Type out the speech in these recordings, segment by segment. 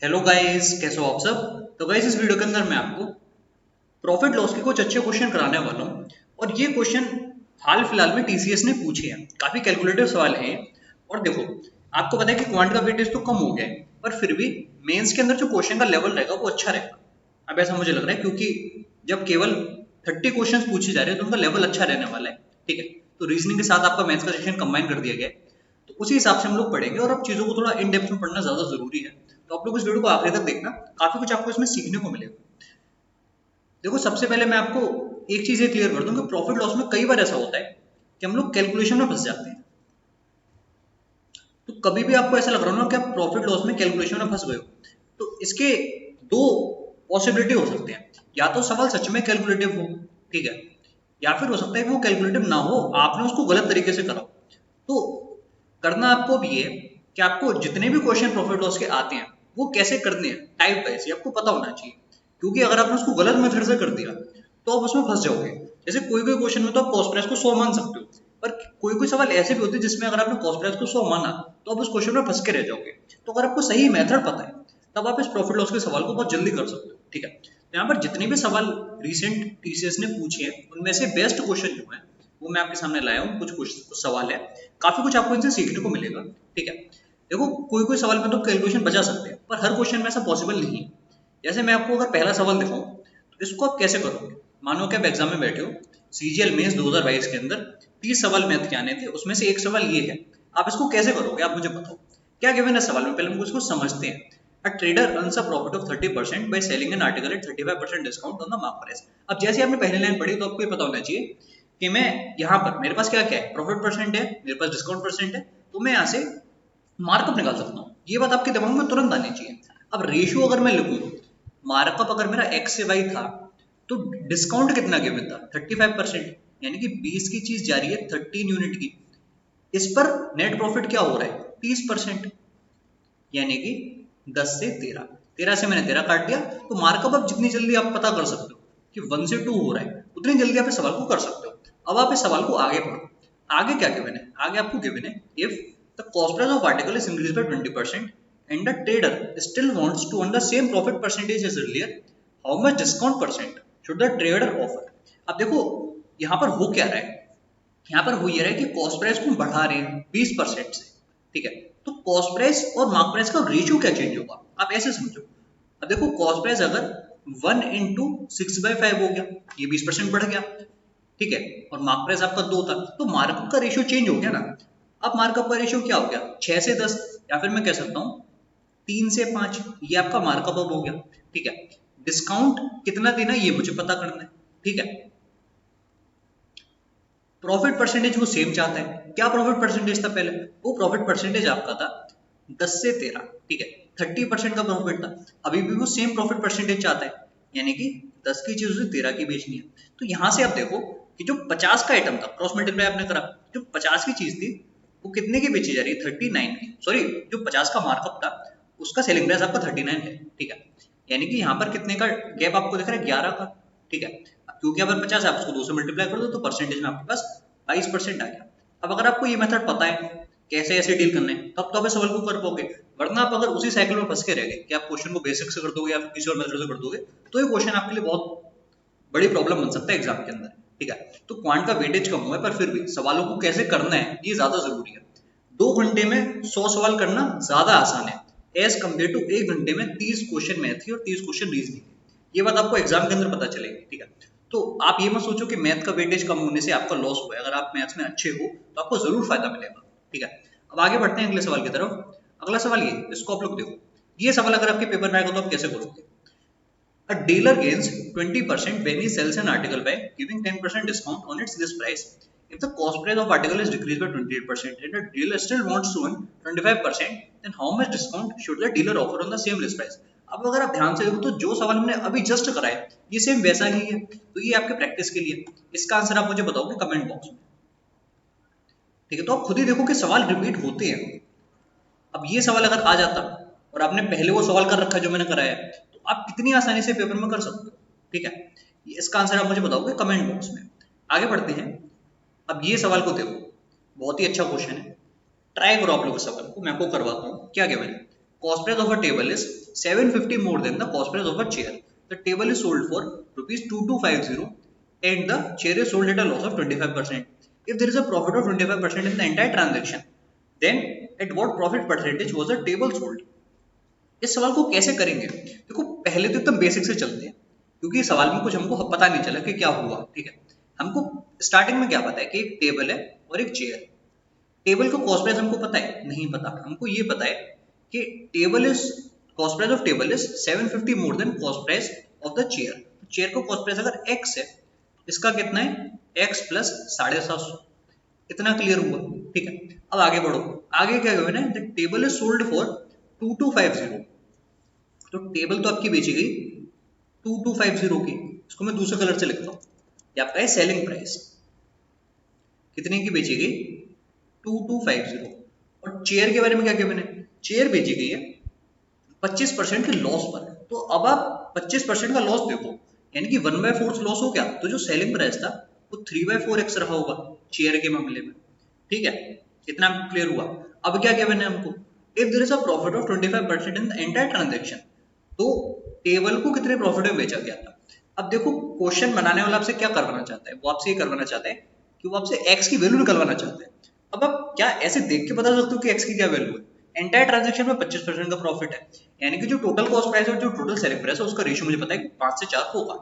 Hello guys, कैसे हो आप सब। तो गाइस, इस वीडियो के अंदर मैं आपको प्रॉफिट लॉस के कुछ अच्छे क्वेश्चन कराने वाला हूँ। और ये क्वेश्चन हाल फिलहाल में टीसीएस ने पूछे हैं। काफी कैलकुलेटिव सवाल हैं। और देखो, आपको पता है कि क्वांट का वेटेज तो कम हो गया है, पर फिर भी मेंस के अंदर जो क्वेश्चन का लेवल रहेगा वो अच्छा रहेगा। अब ऐसा मुझे लग रहा है, क्योंकि जब केवल 30 क्वेश्चन पूछे जा रहे हैं तो उनका लेवल अच्छा रहने वाला है। ठीक है, तो रीजनिंग के साथ आपका मैथ्स का सेक्शन कंबाइन कर दिया गया है। तो उसी हिसाब से हम लोग पढ़ेंगे, और अब चीजों को थोड़ा इन डेप्थ में पढ़ना ज्यादा जरूरी है। तो आप लोग इस वीडियो को आखिर तक देखना, काफी कुछ आपको इसमें सीखने को मिलेगा। देखो, सबसे पहले मैं आपको एक चीज ये क्लियर कर दूं कि प्रॉफिट लॉस में कई बार ऐसा होता है कि हम लोग कैलकुलेशन में फंस जाते हैं। तो कभी भी आपको ऐसा लग रहा हो ना कि आप प्रॉफिट लॉस में कैलकुलेशन में फंस गए हो, तो इसके दो पॉसिबिलिटी हो सकते हैं। या तो सवाल सच में कैलकुलेटिव हो, ठीक है, या फिर हो सकता है कि वो कैलकुलेटिव ना हो, आपने उसको गलत तरीके से करा। तो करना आपको अब ये है कि आपको जितने भी क्वेश्चन प्रॉफिट लॉस के आते हैं वो कैसे करने हैं टाइप वाइज, ये आपको पता होना चाहिए। क्योंकि अगर आपने उसको गलत मेथड से कर दिया तो आप उसमें फंस जाओगे। जैसे कोई कोई क्वेश्चन में तो आप कॉस्ट प्राइस को 100 मान सकते हो, पर कोई कोई सवाल ऐसे भी होते हैं जिसमें अगर आपने कॉस्ट प्राइस को 100 माना तो आप उस क्वेश्चन में फंस के रह जाओगे। तो अगर आपको सही मेथड पता है तब आप इस प्रॉफिट लॉस के सवाल को बहुत जल्दी कर सकते हो। ठीक है, तो यहाँ पर जितने भी सवाल रिसेंट टीसीएस ने पूछे हैं उनमें से बेस्ट क्वेश्चन जो है वो मैं आपके सामने लाया हूँ। कुछ सवाल है, काफी कुछ आपको इनसे सीखने को मिलेगा। ठीक है, देखो, कोई कोई सवाल में तो कैलकुलेशन बचा सकते हैं, पर हर क्वेश्चन में ऐसा पॉसिबल नहीं है। जैसे मैं आपको अगर पहला सवाल दिखाऊं तो इसको आप कैसे करोगे। मानो कि आप एग्जाम में बैठे हो, सीजीएल मेंस 2022 के अंदर 30 सवाल मैथ के आने थे, उसमें से एक सवाल ये है। आप इसको कैसे करोगे, आप मुझे बताओ। क्या गिवन है सवाल में, पहले हम इसको समझते हैं। A trader earns a profit of 30% by selling an article at 35% discount on the mark price। अब जैसे आपने पहली लाइन पढ़ी तो आपको ये पता होना चाहिए कि मैं यहाँ पर मेरे पास क्या क्या है, प्रॉफिट परसेंट है, मेरे पास डिस्काउंट परसेंट है, तो मैं यहाँ से मार्कअप निकाल सकता हूँ। ये बात आपके दिमाग में तुरंत आनी चाहिए। अब रेशियो अगर मैं लिखूँ, मार्कअप अगर मेरा एक्स से वाई था तो डिस्काउंट कितना गिवन था, 35%, यानी कि 20 की चीज जा रही है 13 यूनिट की। इस पर नेट प्रॉफिट क्या हो रहा है, 30%, यानी कि 10 से 13, 13 से मैंने 13 काट दिया। तो मार्कअप अब जितनी जल्दी आप पता कर सकते हो कि 1 से 2 हो रहा है, उतनी जल्दी आप इस सवाल को कर सकते हो। अब आप इस सवाल को आगे पढ़ो। आगे क्या गिवन है, आगे आपको गिवन है if the cost price of article is increase by 20% and the trader still wants to earn the same profit percentage as earlier, how much discount percent should the trader offer. अब देखो, यहाँ पर हो क्या रहा है, यहाँ पर हो ये रहा है कि कॉस्ट प्राइस को बढ़ा रहे हैं 20% से। ठीक है, तो कॉस्ट प्राइस और मार्क प्राइस का रेशियो क्या चेंज होगा, आप ऐसे समझो। अब देखो, कॉस्ट प्राइस अगर 1 इंटू 6/5 हो गया, ये 20% बढ़ गया। ठीक है, और मार्क प्राइस आपका 2 था, तो मार्कअप का रेशियो चेंज हो गया ना। अब मार्कअप का रेशियो क्या हो गया, 6 से 10, या फिर मैं कह सकता हूँ 3 से 5, ये आपका मार्कअप अब हो गया। ठीक है, डिस्काउंट कितना देना ये मुझे पता करना है। ठीक है, प्रॉफिट परसेंटेज वो सेम चाहता है। क्या प्रॉफिट परसेंटेज था पहले, वो प्रॉफिट परसेंटेज आपका था 10 से 13। ठीक है, 30% का प्रॉफिट था। अभी भी वो सेम प्रॉफिट परसेंटेज चाहता है, यानी कि 10 की चीज उसे 13 की बेचनी है। तो यहां से आप देखो कि जो 50 का आइटम था, क्रॉस मल्टीप्लाई आपने करा, जो 50 की चीज थी वो कितने की बेची जा रही है, 39 की। सॉरी, जो 50 का मार्कअप था उसका सेलिंग प्राइस आपका 39 है। ठीक है, यानी कि यहाँ पर कितने का गैप आपको दिख रहा है, 11 का। ठीक है, क्योंकि अगर 50 आप उसको 2 से मल्टीप्लाई कर दो तो परसेंटेज में आपके पास 22% आ गया। अब अगर आपको ये मेथड पता है कैसे ऐसे डील करना है, तब तो आप इस सवाल को कर पाओगे। वरना आप अगर उसी साइकिल में फंस के रह गए कि आप क्वेश्चन को बेसिक से कर दोगे या फिर किसी और मेथड से कर दोगे, तो ये क्वेश्चन आपके लिए बहुत बड़ी प्रॉब्लम बन सकता है एग्जाम के अंदर। ठीक है, तो क्वांट का वेटेज कम हुआ है, पर फिर भी सवालों को कैसे करना है ये ज्यादा जरूरी है। 2 घंटे में 100 सवाल करना ज्यादा आसान है एज कम्पेयर टू 1 घंटे में 30 क्वेश्चन मैथ और 30 क्वेश्चन रीजनिंग। ये बात आपको एग्जाम के अंदर पता चलेगी। ठीक है, तो आप ये मत सोचो कि मैथ का वेटेज कम होने से आपका लॉस हुआ है। अगर आप मैथ्स में अच्छे हो तो आपको जरूर फायदा मिलेगा। ठीक है, अब आगे बढ़ते हैं अगले सवाल की तरफ। अगला सवाल ये, इसको आप लोग देखो। ये सवाल अगर आपके पेपर में आएगा तो आप कैसे करोगे। A dealer gains 20% when he sells an article by giving 10% discount on its list price. If the cost price of article is decreased by 28% and the dealer still wants to earn 25%, then how much discount should the dealer offer on the same list price? अब अगर आप ध्यान से देखो तो जो सवाल हमने अभी जस्ट कराया ये सेम वैसा ही है। तो ये आपके प्रैक्टिस के लिए, इसका आंसर आप मुझे बताओगे कमेंट बॉक्स में। ठीक है, तो आप खुद ही देखो कि सवाल रिपीट होते हैं। अब ये सवाल अगर आ जाता और आपने पहले वो सवाल कर रखा है जो मैंने कराया है, तो आप कितनी आसानी से पेपर में कर सकते हो। ठीक है, इसका आंसर आप मुझे बताओगे कमेंट बॉक्स में। आगे बढ़ते हैं। अब ये सवाल को देखो, बहुत ही अच्छा क्वेश्चन है। ट्राई करो आप लोग इस सवाल को, मैं आपको करवाता हूँ क्या गिवन है। cost price of a table is 750 more than the cost price of a chair. The table is sold for rupees 2250 and the chair is sold at a loss of 25%. If there is a profit of 25% in the entire transaction, then at what profit percentage was the table sold? इस सवाल को कैसे करेंगे? देखो पहले तो एकदम basic से चलते हैं, क्योंकि इस सवाल में कुछ हमको पता नहीं चला कि क्या हुआ। ठीक है, हमको स्टार्टिंग में क्या पता है कि एक टेबल है और एक चेयर। टेबल का कॉस्ट प्राइस हमको पता है? नहीं पता। हमको ये पता है कि table is cost price of table is 750 more than cost price of the chair. Chair का कॉस्ट प्राइस अगर x है, इसका कितना है? x plus 750। इतना क्लियर हुआ? ठीक है, अब आगे बढ़ो। आगे क्या गिवन है? The table is sold for 2250। तो टेबल तो आपकी बेची गई 2250 की। इसको मैं दूसरे कलर से लिखता हूँ। ये आपका है सेलिंग प्राइस। कितने की बेची गई? 2250। और चेयर के बारे में क्या गिवन है? चेयर बेची गई है 25% के लॉस पर। तो अब आप 25% का लॉस देखो, यानी कि 1/4 लॉस हो गया। तो जो सेलिंग प्राइस था वो 3/4x रहा होगा चेयर के मामले में। ठीक है, इतना क्लियर हुआ। अब क्या गिवन है हमको? If there is a profit of 25% in the entire transaction, तो टेबल को कितने प्रॉफिट में बेचा गया था। अब देखो क्वेश्चन बनाने वाला आपसे क्या करवाना चाहता है? वो आपसे ये करवाना चाहता है कि वो आपसे x की वैल्यू निकलवाना चाहता है। अब आप क्या ऐसे देख के बता सकते हो कि x की क्या वैल्यू है? एंटायर ट्रांजैक्शन में 25% का प्रॉफिट है, यानी कि जो टोटल कॉस्ट प्राइस और जो टोटल सेलिंग प्राइस है उसका रेशियो मुझे पता है कि 5 से 4 होगा।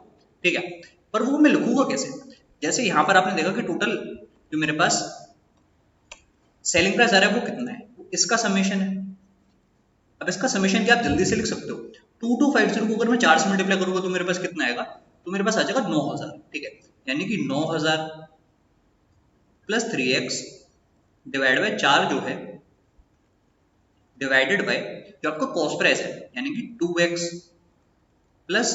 ठीक है, पर वो मैं लिखूंगा कैसे? जैसे यहाँ पर आपने देखा कि टोटल जो मेरे पास सेलिंग प्राइस आ रहा है वो कितना है? इसका समेशन है। अब इसका समेशन क्या आप जल्दी से लिख सकते हो? 2250 को अगर मैं 4 से मल्टीप्लाई करूंगा तो मेरे पास कितना आएगा? तो मेरे पास आ जाएगा 9000। ठीक है, यानी कि 9000 प्लस 3x डिवाइड बाय 4 जो है डिवाइडेड बाय जो आपका कॉस्ट प्राइस है, यानी कि 2x प्लस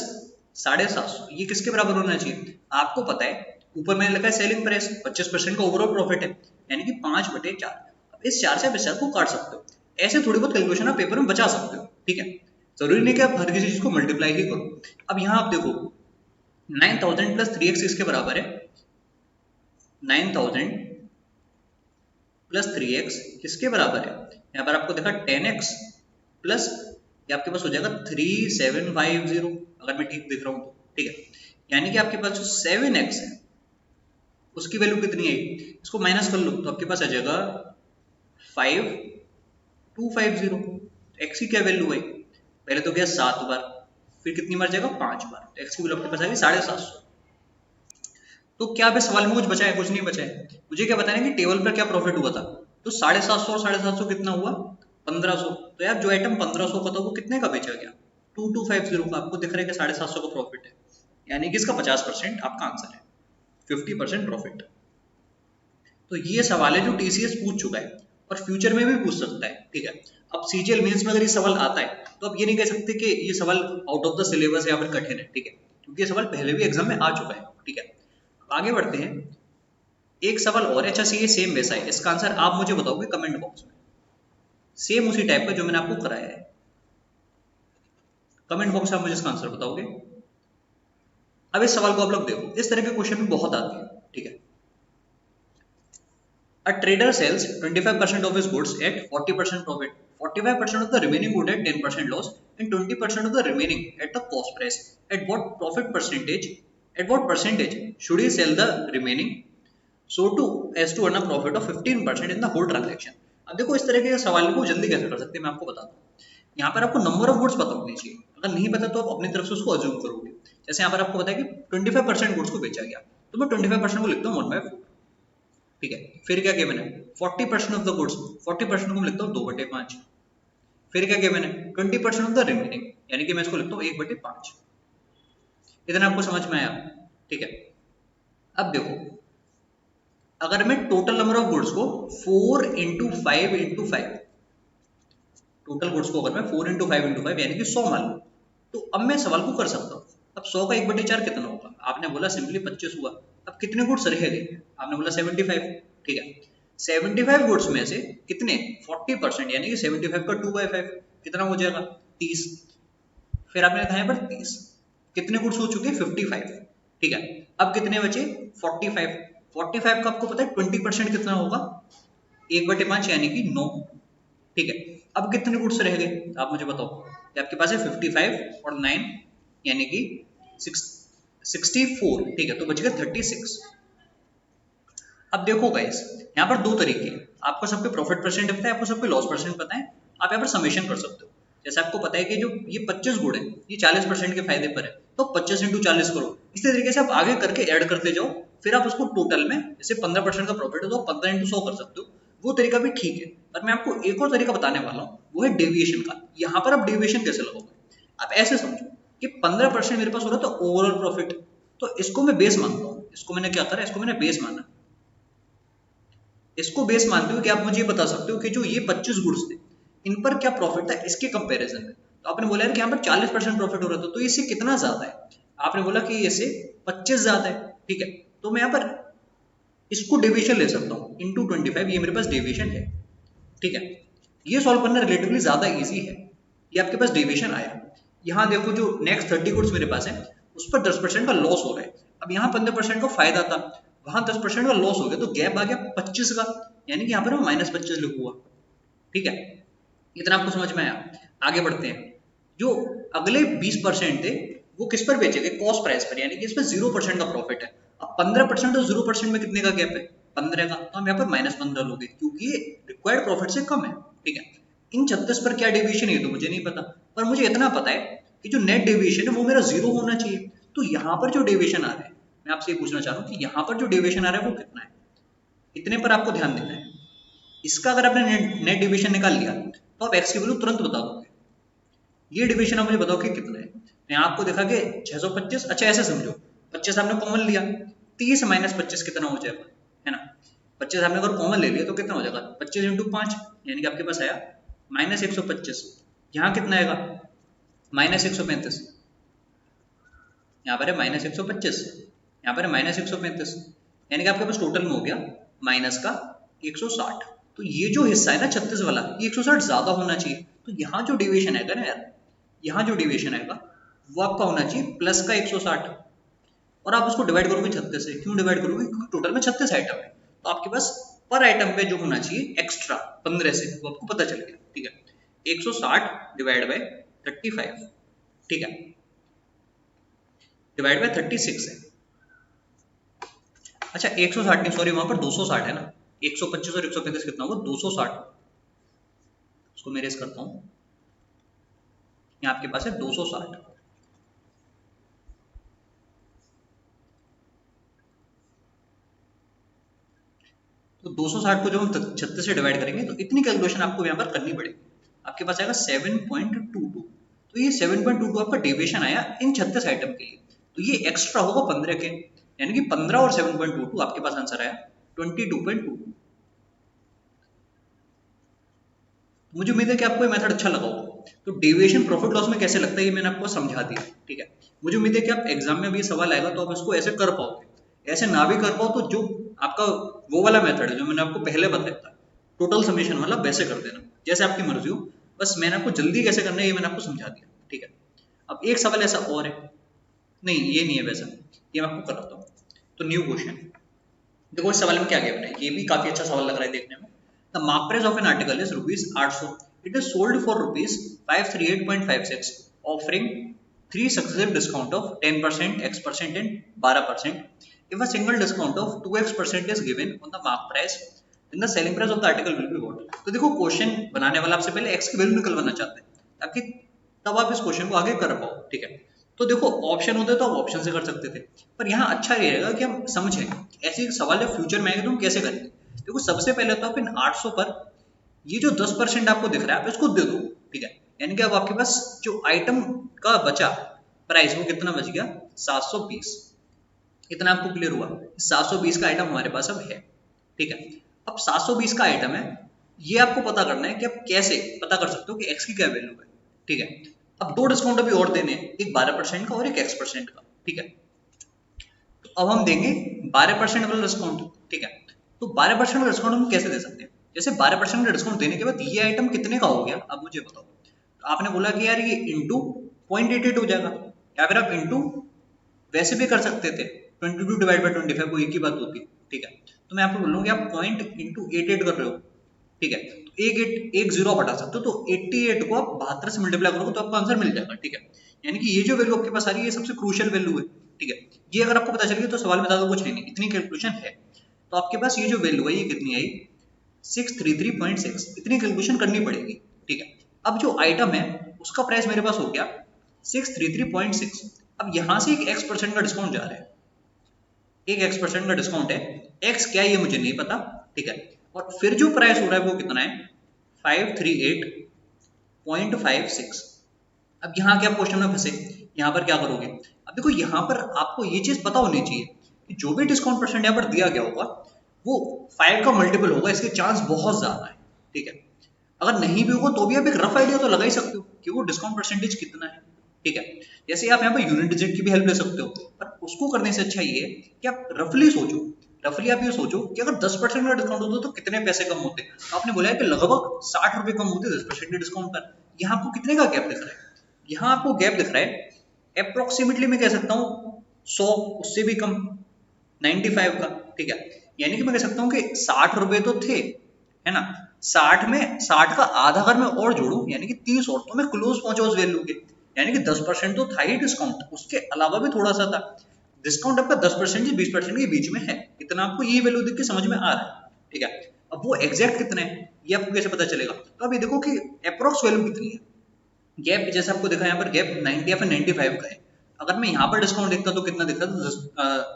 750। ये किसके बराबर होना चाहिए? आपको पता है ऊपर मैंने लिखा है सेलिंग प्राइस, 25% का ओवरऑल प्रॉफिट है, यानी कि 5/4। अब इस 4 से आप इस 4 को काट सकते हो। ऐसे थोड़ी बहुत कैलकुलेशन आप पेपर में बचा सकते हो। ठीक है, जरूरी नहीं कि आप हर किसी चीज को मल्टीप्लाई ही करो। अब यहाँ आप देखो 9000 प्लस 3x इसके बराबर है 9000 प्लस 3x किसके बराबर है? यहाँ पर आपको देखा 10x प्लस ये आपके पास हो जाएगा 3750, अगर मैं ठीक दिख रहा हूँ तो। ठीक है, यानी कि आपके पास जो 7x है उसकी वैल्यू कितनी है? इसको माइनस कर लो तो आपके पास आ जाएगा 5250। x की क्या वैल्यू है? पहले तो गया 7 बार, फिर कितनी बार जाएगा? 5 बार। तो x की वैल्यू आपके पास आएगी 750। तो क्या अब सवाल में कुछ बचा है? कुछ नहीं बचा है। मुझे क्या बताना है कि टेबल पर क्या प्रॉफिट हुआ था? तो 750 और 750 कितना हुआ? 1500। तो यार जो आइटम 1500 का था वो कितने का बेचा गया? 2250 का। आपको दिख रहा है कि 750 का प्रॉफिट है, यानी कि इसका 50% आपका आंसर है, 50% प्रॉफिट। तो ये सवाल है जो टीसीएस पूछ चुका है और फ्यूचर में भी पूछ सकता है। ठीक है, अब सीजीएल मेंस में अगर ये सवाल आता है तो आप ये नहीं कह सकते कि ये सवाल आउट ऑफ द सिलेबस है या फिर कठिन है। ठीक है, क्योंकि ये सवाल पहले भी एग्जाम में आ चुका है। ठीक है, आगे बढ़ते हैं। एक सवाल और। अच्छा सी ये सेम वैसा है, इसका आंसर आप मुझे बताओगे कमेंट बॉक्स में, सेम उसी टाइप का जो मैंने आपको कराया है। कमेंट बॉक्स में आप मुझे इसका आंसर बताओगे। अब इस सवाल को आप लोग देखो, इस तरह के क्वेश्चन भी बहुत आते हैं। ठीक है, a trader sells 25% of his goods at 40% profit, 45% of the remaining good at 10% loss, and 20% of the remaining at the cost price. At what profit percentage? At what percentage should he sell the remaining so to as to earn a profit of 15% in the whole transaction? अब देखो इस तरह के सवाल को जल्दी कैसे कर सकते हैं मैं आपको बताता हूँ। यहाँ पर आपको नंबर ऑफ गुड्स पता होनी चाहिए। अगर नहीं पता तो आप अपनी तरफ से उसको अज्यूम करोगे। जैसे यहाँ पर आपको पता है कि 25% गुड्स को बेचा गया, तो मैं 25% को लिखता हूँ 1/4। ठीक है, फिर क्या गिवन है? 40% ऑफ द गुड्स, 40% को मैं लिखता हूँ 2/5। फिर क्या गिवन है? 20% ऑफ द रिमेनिंग, यानी कि मैं इसको लिखता हूँ 1/5। इतना आपको समझ में आया? ठीक है, अब देखो अगर मैं टोटल नंबर ऑफ गुड्स को 4 × 5 × 5, टोटल गुड्स को अगर मैं 4 × 5 × 5 यानी कि 100 मान लूं, तो अब मैं सवाल को कर सकता हूँ। अब 100 का 1/4 कितना होगा? आपने बोला सिंपली 25 हुआ। अब कितने गुड्स रह गए? आपने बोला 75। ठीक है, 75 गुड्स में से कितने? 40%, यानी कि 75 का 2/5 कितना हो जाएगा? 30। फिर आपने लिखा है पर 30। कितने गुड्स हो चुके? 55। ठीक है, अब कितने बचे? 45। 45 का आपको पता है 20% कितना होगा? 1/5 यानी कि 9। ठीक है, अब कितने गुड्स रह गए आप मुझे बताओ। कि आपके पास है 55 और 9 यानी कि 64, ठीक है, तो बच गया 36। अब देखो गाइस, यहाँ पर दो तरीके हैं, आपको सबके प्रॉफिट परसेंट पता है, आपको सबके लॉस परसेंट पता है, आप यहाँ पर समेशन कर सकते हो। जैसे आपको पता है कि जो ये 25 गुड़ है ये 40% के फायदे पर है, तो 25 इंटू 40 करो। इसी तरीके से आप आगे करके ऐड करते जाओ, फिर आप उसको टोटल में, जैसे 15% का प्रॉफिट है तो 15 इंटू 100 कर सकते हो। वो तरीका भी ठीक है, पर मैं आपको एक और तरीका बताने वाला हूँ, वो है डेविएशन का। यहाँ पर आप डेविएशन कैसे लगाओगे, आप ऐसे समझो कि 15% मेरे पास हो रहा था ओवरऑल प्रॉफिट, तो इसको मैं बेस मानता हूँ। इसको मैंने क्या करा, इसको मैंने बेस माना। इसको बेस मानते हुए कि आप मुझे ये बता सकते हो कि जो ये 25 गुड्स थे इन पर क्या प्रॉफिट था इसके कंपैरिजन में। तो आपने बोला यार कि यहाँ पर 40% प्रॉफिट हो रहा था, तो इससे कितना ज्यादा है, आपने बोला कि इससे 25 ज्यादा है, ठीक है। तो मैं यहाँ पर इसको डेविएशन ले सकता हूँ इंटू 25, ये मेरे पास डेविएशन है, ठीक है। ये सॉल्व करना रिलेटिवली ज्यादा इजी है, ये आपके पास डेविएशन आया। यहाँ देखो जो नेक्स्ट 30 गुड्स मेरे पास है उस पर 10% का लॉस हो रहा है। अब यहाँ 15% का फायदा था, वहां 10% का लॉस हो गया, तो गैप आ गया 25 का, यानी कि यहाँ पर मैं -25 लिखूंगा, ठीक है। इतना आपको समझ में आया। आगे बढ़ते हैं। जो अगले 20% थे वो किस पर बेचे गए, कॉस्ट प्राइस पर, यानी कि इसमें 0% का प्रॉफिट है। अब 15% और 0% में कितने का गैप है, 15 का, तो हम यहाँ पर -15 लोगे क्योंकि ये रिक्वायर्ड प्रॉफिट से कम है, ठीक है। इन 36 पर क्या डेविएशन है तो मुझे नहीं पता, पर मुझे इतना पता है कि जो नेट डेविएशन है वो मेरा 0 होना चाहिए। तो यहाँ पर जो डेविएशन आ रहा है, मैं आपसे ये पूछना चाह रहा हूँ कि यहाँ पर जो डेविएशन आ रहा है वो कितना है, इतने पर आपको ध्यान देना है। इसका अगर आपने नेट डिविजन निकाल लिया तो आप एक्स की वैल्यू तुरंत बता दोगे। ये डिविजन आप मुझे बताओ कि कितना है। मैं आपको देखा कि 625, अच्छा ऐसे समझो, 25 आपने कॉमन लिया, 30 माइनस 25 कितना हो जाएगा, है ना। 25 आपने अगर कॉमन ले लिया तो कितना हो जाएगा, 25 इंटू 5, यानी कि आपके पास आया -125। यहाँ कितना आएगा, -135, यहाँ पर है -125, यहाँ पर है -135, यानी कि आपके पास टोटल में हो गया माइनस का 160। तो ये जो हिस्सा है ना 36 वाला, ये 160 ज्यादा होना चाहिए। तो यहाँ जो डिविएशन आएगा ना यार, यहाँ जो डिविएशन आएगा वो आपका होना चाहिए प्लस का 160, और आप उसको डिवाइड करोगे 36 से। क्यों डिवाइड करोगे, क्योंकि टोटल में 36 आइटम है, तो आपके पास पर आइटम पे जो होना चाहिए एक्स्ट्रा 15 से, वो आपको पता चल गया, ठीक है। 160 डिवाइड बाय 35, ठीक है, डिवाइड बाय 36 है। अच्छा 160 नहीं, सॉरी, वहां पर 260 है ना, 125 और 135 कितना होगा, 260। उसको मैं इरेज करता हूं, यहाँ आपके पास है 260। तो 260 को जब हम 36 से डिवाइड करेंगे तो इतनी कैलकुलेशन आपको यहाँ पर करनी पड़ेगी। आपके पास आएगा 7.22। तो ये 7.22 आपका डेविएशन आया इन 36 आइटम के लिए, तो ये एक्स्ट्रा होगा 15 के, यानी कि 15 और 7.22 आपके पास आंसर आया 22.22। मुझे उम्मीद है कि आपको ये मेथड अच्छा लगा होगा। तो डेविएशन प्रॉफिट लॉस में कैसे लगता है ये मैंने आपको समझा दिया, ठीक है। मुझे उम्मीद है कि आप एग्जाम में भी सवाल आएगा तो आप इसको ऐसे कर पाओगे। ऐसे ना भी कर पाओ तो जो आपका वो वाला मेथड है जो मैंने आपको पहले बताया था, टोटल समेशन वाला, वैसे कर देना, जैसे आपकी मर्जी हो। बस मैंने आपको जल्दी कैसे करना है ये मैंने आपको समझा दिया, ठीक है। अब एक सवाल ऐसा और है, नहीं ये नहीं है वैसा, ये मैं आपको कराता हूँ। तो न्यू क्वेश्चन, देखो इस सवाल में क्या गिवन है, ये भी काफी अच्छा सवाल लग रहा है देखने में। The mark price of an article is ₹800, it is sold for ₹538.56, offering 3 successive discount of 10%, X% and 12%. If a single discount of 2X% is given on the mark price, then the selling price of the article will be what? तो देखो question बनाने वाला आपसे पहले X की value निकलवाना चाहते हैं ताकि तब आप इस क्वेश्चन को आगे कर पाओ, ठीक है। तो देखो ऑप्शन होते तो आप ऑप्शन से कर सकते थे, पर यहाँ अच्छा रहेगा कि हम समझें ऐसे सवाल जब फ्यूचर में आएंगे तो हम कैसे करेंगे। देखो सबसे पहले तो आप इन 800 पर ये जो 10% आपको दिख रहा है आप इसको दे दो, ठीक है। यानी कि अब आपके पास जो आइटम का बचा प्राइस वो कितना बच गया, 720। इतना आपको क्लियर हुआ, 720 का आइटम हमारे पास अब है, ठीक है। अब 720 का आइटम है, ये आपको पता करना है कि आप कैसे पता कर सकते हो कि एक्स की क्या वैल्यू है, ठीक है। अब दो डिस्काउंट अभी और देने हैं, एक 12% का और एक X% का, ठीक है। तो अब हम देंगे 12% वाला डिस्काउंट, ठीक है। तो 12% वाला डिस्काउंट हम कैसे दे सकते हैं, जैसे 12% का डिस्काउंट देने के बाद ये आइटम कितने का हो गया, अब मुझे बताओ। तो आपने बोला कि यार ये इंटू 0.88 हो जाएगा, या फिर आप इंटू वैसे भी कर सकते थे, 22 डिवाइड बाई 25 को एक ही बात होती है, ठीक है। तो मैं आपको बोलूँगा कि आप पॉइंट इंटू 88 कर रहे हो, ठीक है। तो एक जीरो आप हटा सकते हो, तो 88 को आप 72 से मल्टीप्लाई करोगे तो आपको आंसर मिल जाएगा, ठीक है। यानी कि ये जो वैल्यू आपके पास आ रही है ये सबसे क्रूशियल वैल्यू है, ठीक है। ये अगर आपको पता चल गया तो सवाल में ज्यादा कुछ है नहीं, इतनी कैलकुलेशन है। तो आपके पास ये जो वैल्यू है ये कितनी आई, 633.6, इतनी कैलकुलेशन करनी पड़ेगी, ठीक है। अब जो आइटम है उसका प्राइस मेरे पास हो गया 633.6। अब यहाँ से एक x% का डिस्काउंट जा रहा है, एक x% का डिस्काउंट है, x क्या है ये मुझे नहीं पता, ठीक है। और फिर जो प्राइस हो रहा है वो कितना है, 538.56। अब यहाँ क्या क्वेश्चन में फंसे, यहाँ पर क्या करोगे। अब देखो यहाँ पर आपको ये चीज पता होनी चाहिए कि जो भी डिस्काउंट परसेंट यहाँ पर दिया गया होगा वो 5 का मल्टीपल होगा, इसके चांस बहुत ज्यादा है, ठीक है। अगर नहीं भी होगा तो भी आप एक रफ आइडिया तो लगा ही सकते हो कि वो डिस्काउंट परसेंटेज कितना है, ठीक है। जैसे आप यहाँ पर यूनिट डिजिट की भी हेल्प ले सकते हो, पर उसको करने से अच्छा ये कि आप रफली सोचो, रफली आप ये सोचो कि अगर 10% का डिस्काउंट होता तो कितने पैसे कम होते। तो आपने बोला है कि लगभग 60 रुपए कम होते 10% के डिस्काउंट पर। यहाँ आपको कितने का गैप दिख रहा है, यहाँ आपको गैप दिख रहा है अप्रोक्सीमेटली मैं कह सकता हूँ 100, उससे भी कम, 95 का, ठीक है। यानी कि मैं कह सकता हूँ कि 60 रुपए तो थे, है ना, 60 में 60 का आधा अगर मैं और जोड़ू यानी कि 30 और, तो मैं क्लोज पहुंचा उस वैल्यू के। यानी कि 10% तो था ही डिस्काउंट, उसके अलावा भी थोड़ा सा था डिस्काउंट, आपका 10% से 20% के बीच में है, इतना आपको ये वैल्यू देख के समझ में आ रहा है, ठीक है। अब वो एग्जैक्ट कितने है ये आपको कैसे पता चलेगा, तो अब ये देखो कि अप्रोक्स वैल्यू कितनी है। गैप जैसे आपको देखा यहाँ पर गैप 90 या फिर 95 का है। अगर मैं यहाँ पर डिस्काउंट देखता तो कितना दिखता था,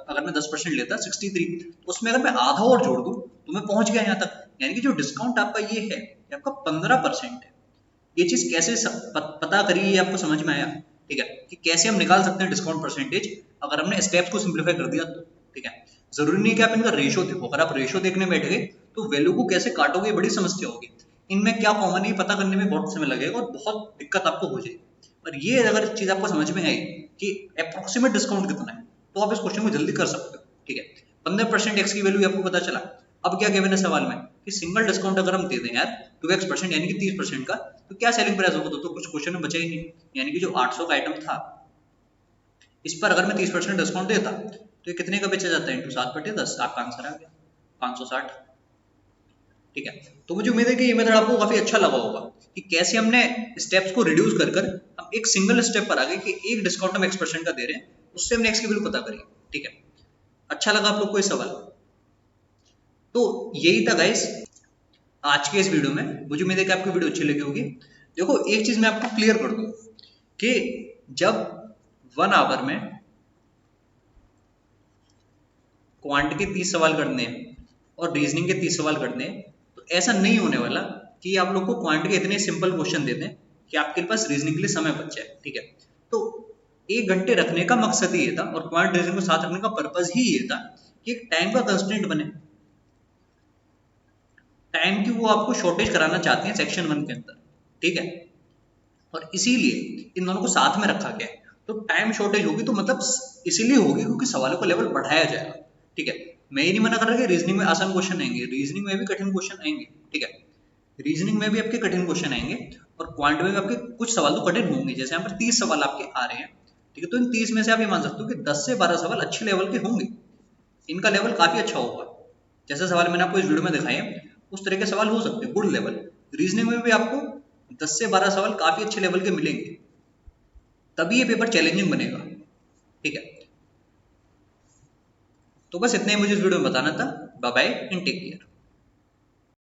अगर मैं 10% लेता 63, तो उसमें अगर मैं आधा और जोड़ दूं तो मैं पहुंच गया यहाँ तक। यानी कि जो डिस्काउंट आपका ये है ये आपका 15% है। ये चीज कैसे पता करी ये आपको समझ में आया, ठीक है, कि कैसे हम निकाल सकते हैं डिस्काउंट परसेंटेज अगर हमने स्टेप्स को सिंप्लीफाई कर दिया तो, ठीक है। जरूरी नहीं कि आप इनका रेशियो देखो, अगर आप रेशियो देखने बैठ गए तो वैल्यू को कैसे काटोगे बड़ी समस्या होगी। इनमें क्या कॉमन है पता करने में बहुत समय लगेगा और बहुत दिक्कत आपको हो जाएगी। और ये अगर चीज आपको समझ में आई कि अप्रोक्सीमेट डिस्काउंट कितना है तो आप इस क्वेश्चन को जल्दी कर सकते हो, ठीक है। 15% एक्स की वैल्यू आपको पता चला। अब क्या गिवन है सवाल में कि सिंगल डिस्काउंट अगर हम दे दें यार 2x% यानी कि 30% का, तो क्या सेलिंग प्राइस होगा, तो कुछ क्वेश्चन में बचा ही नहीं। यानी कि जो 800 का आइटम था इस पर अगर मैं 30% डिस्काउंट देता तो ये कितने का बेचा जाता है, इंटू 7/10, आपका आंसर आ गया 560, ठीक है। तो मुझे उम्मीद है कि ये मेथड आपको काफी अच्छा लगा होगा कि कैसे हमने स्टेप्स को रिड्यूस कर कर हम एक सिंगल स्टेप पर आ गए कि एक डिस्काउंट हम x% का दे रहे हैं, उससे हमने x की वैल्यू पता करी, ठीक है। अच्छा लगा आप लोग को ये सवाल, तो यही था गाइस आज के इस वीडियो में। मुझे उम्मीद है कि आपको वीडियो अच्छी लगी होगी। देखो एक चीज मैं आपको क्लियर कर दूं कि जब 1 आवर में क्वांट के 30 सवाल करने हैं और रीजनिंग के 30 सवाल करने हैं, तो ऐसा नहीं होने वाला कि आप लोग को क्वांट के इतने सिंपल क्वेश्चन देते हैं कि आपके पास रीजनिंग के लिए समय बच जाए, ठीक है। तो 1 घंटे रखने का मकसद ही ये था और क्वांट रीजनिंग को साथ रखने का पर्पज ही ये था कि एक टाइम का कंस्टेंट बने। टाइम की वो आपको शॉर्टेज कराना चाहते हैं सेक्शन 1 के अंदर, ठीक है। और इसीलिए इन दोनों को साथ में रखा गया है। तो टाइम शॉर्टेज होगी तो मतलब इसीलिए होगी क्योंकि सवालों का लेवल बढ़ाया जाएगा, ठीक है। मैं ये नहीं मना कर रहा कि रीजनिंग में आसान क्वेश्चन आएंगे, रीजनिंग में भी कठिन क्वेश्चन आएंगे, ठीक है। रीजनिंग में भी आपके कठिन क्वेश्चन आएंगे और क्वांट में भी आपके कुछ सवाल तो कठिन होंगे। जैसे यहाँ पर 30 सवाल आपके आ रहे हैं, ठीक है। तो इन 30 में से आप ये मान सकते हो कि 10 से 12 सवाल अच्छे लेवल के होंगे, इनका लेवल काफी अच्छा होगा। जैसे सवाल मैंने आपको इस वीडियो में दिखाए उस तरह के सवाल हो सकते हैं, गुड लेवल। रीजनिंग में भी आपको 10 से 12 सवाल काफी अच्छे लेवल के मिलेंगे, तभी ये पेपर चैलेंजिंग बनेगा, ठीक है। तो बस इतना ही मुझे इस वीडियो में बताना था। Bye bye and take care.